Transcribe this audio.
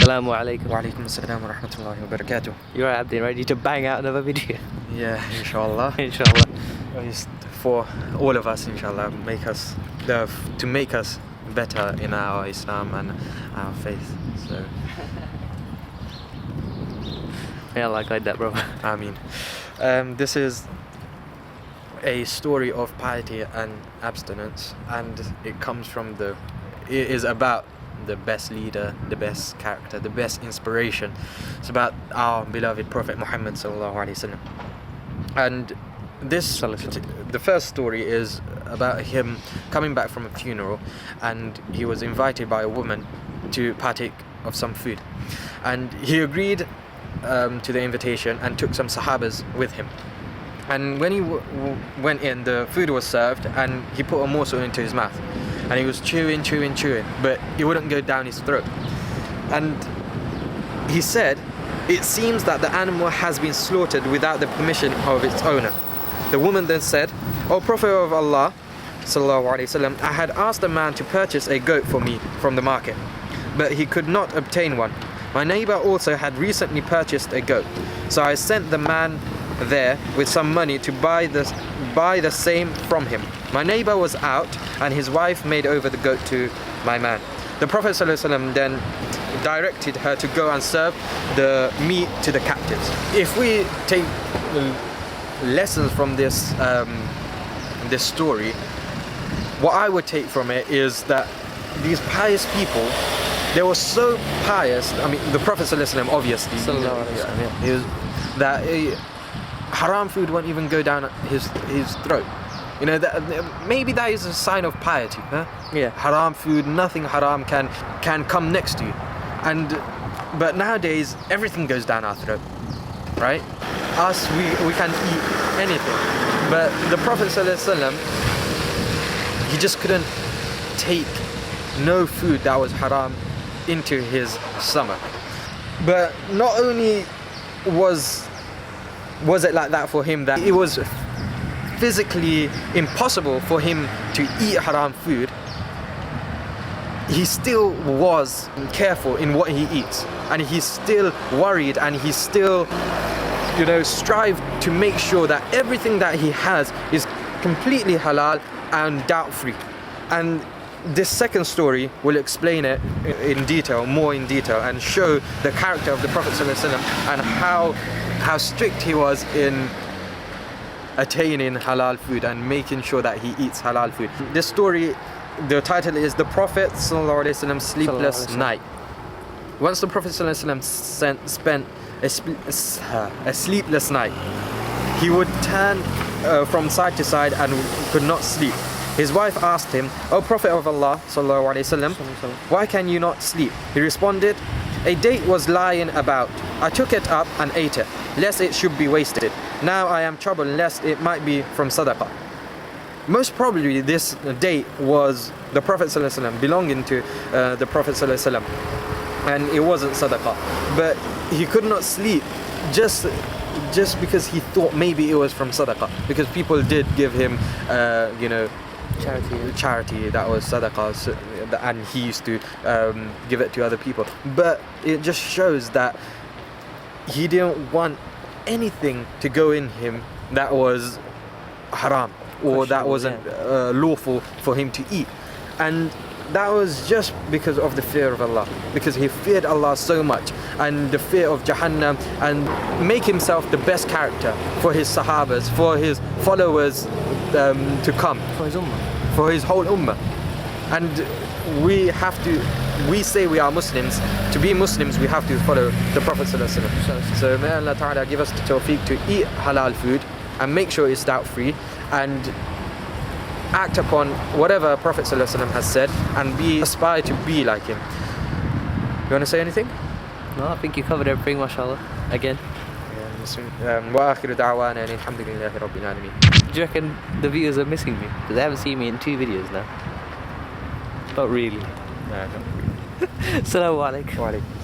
Assalamu alaikum. Wa alaikum assalam wa rahmatullahi wa barakatuh. You're right, Abdin, ready to bang out another video? Yeah, inshallah. Inshallah. It's for all of us, inshallah, to make us better in our Islam and our faith. So, yeah, like that, bro. ameen. This is a story of piety and abstinence, and it is about the best leader, the best character, the best inspiration. It's about our beloved Prophet Muhammad sallallahu alaihi wasallam. And the first story is about him coming back from a funeral, and he was invited by a woman to partake of some food, and he agreed to the invitation and took some sahabas with him. And when he went in, the food was served, and he put a morsel into his mouth, and he was chewing, but it wouldn't go down his throat. And he said, "It seems that the animal has been slaughtered without the permission of its owner." The woman then said, "O Prophet of Allah, sallallahu alaihi wasallam, I had asked a man to purchase a goat for me from the market, but he could not obtain one. My neighbor also had recently purchased a goat, so I sent the man there with some money to buy the same from him. My neighbor was out, and his wife made over the goat to my man. The Prophet ﷺ then directed her to go and serve the meat to the captives." If we take lessons from this story, what I would take from it is that these pious people, they were so pious. I mean, the Prophet ﷺ obviously, he was, that haram food won't even go down his throat. You know, maybe that is a sign of piety. Huh? Yeah. Haram food, nothing haram can come next to you. But nowadays everything goes down our throat, right? Us, we can eat anything, but the Prophet ﷺ, he just couldn't take no food that was haram into his stomach. But not only was it like that for him, that it was physically impossible for him to eat haram food, he still was careful in what he eats, and he's still worried, and he still, strive to make sure that everything that he has is completely halal and doubt-free. And this second story will explain it more in detail, and show the character of the Prophet ﷺ and how strict he was in attaining halal food and making sure that he eats halal food. This story, the title is The Prophet ﷺ's Sleepless Night. Once the Prophet ﷺ spent a sleepless night, he would turn from side to side and could not sleep. His wife asked him, "O Prophet of Allah sallallahu alaihi wasallam, why can you not sleep?" He responded, "A date was lying about. I took it up and ate it, lest it should be wasted. Now I am troubled lest it might be from sadaqah." Most probably this date was the Prophet sallallahu alaihi wasallam, belonging to the Prophet sallallahu alaihi wasallam, and it wasn't sadaqah. But he could not sleep just because he thought maybe it was from sadaqah, because people did give him charity that was sadaqah, and he used to give it to other people. But it just shows that he didn't want anything to go in him that was haram, or that wasn't lawful for him to eat. And that was just because of the fear of Allah, because he feared Allah so much, and the fear of Jahannam, and make himself the best character for his sahabas, for his followers to come, For his ummah. for his whole ummah. And we say we are Muslims. To be Muslims, we have to follow the Prophet ﷺ. So may Allah Ta'ala give us the tawfiq to eat halal food and make sure it's doubt-free, and act upon whatever Prophet ﷺ has said, and aspire to be like him. You want to say anything? No, I think you covered everything, mashallah. Again. وآخر دعوانا أن الحمد لله رب العالمين. Do you reckon the viewers are missing me? Because they haven't seen me in 2 videos now. Not really. No. Assalamu alaikum. Wa alaikum.